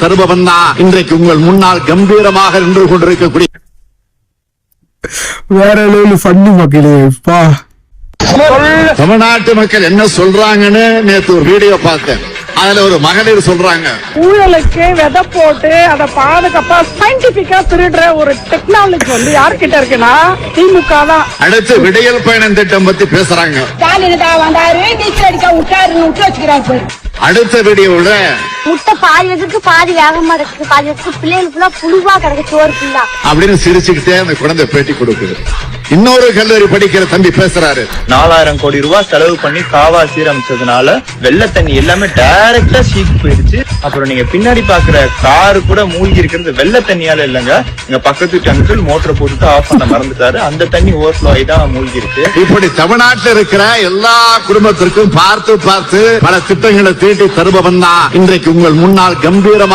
தருபவன் தான் இன்றைக்கு உங்கள் முன்னால் கம்பீரமாக நின்று கொண்டிருக்கக்கூடிய வேற லெவல் ஃபன்னி மக்களே. தமிழ்நாட்டு மக்கள் என்ன சொல்றாங்கன்னு நேத்து ஒரு வீடியோ பார்த்தேன். அதுல ஒரு மகளிர் சொல்றாங்க, ஊழலுக்கு விதை போட்டு அதை பாதுகாப்பா சயின்டிபிக்கா திருடுற ஒரு டெக்னாலஜி வந்து யார்கிட்ட இருக்குன்னா திமுக தான். அடுத்து விடியல் பயணம் திட்டம் பத்தி பேசுறாங்க. அடுத்த வீடியோல முட்டை பாதி வச்சுக்கு பாதி வேகமா இருக்கு, பாதி வச்சுக்கு பிள்ளைகளுக்குள்ள புழுவா கிடக்கு சோறுக்குள்ள அப்படின்னு சிரிச்சுக்கிட்டே அந்த குழந்தை பேட்டி கொடுக்குது. இன்னொரு கல்லூரி படிக்கிற தம்பி பேசுறாரு, 4000 கோடி ரூபாய் செலவு பண்ணி காவா சீரமைச்சதுனால வெள்ள தண்ணி எல்லாமே டைரக்டா சீக்கு போயிருச்சு. அப்புறம் நீங்க பின்னாடி பாக்குற காரு கூட மூழ்கி இருக்கிறது வெள்ள தண்ணியால இல்லங்க, எங்க பக்கத்து டங்குகள் மோட்டரை போட்டுட்டு ஆஃப் பண்ண மறந்துட்டாரு, அந்த தண்ணி ஓவர்ஃப்ளோ ஆகி தான் மூழ்கி இருக்கு. இப்படி தமிழ்நாட்டில் இருக்கிற எல்லா குடும்பத்திற்கும் பார்த்து பார்த்து பல திட்டங்களை தீட்டி தருபவன் தான் இன்றைக்கு உங்கள் முன்னால் கம்பீரமாக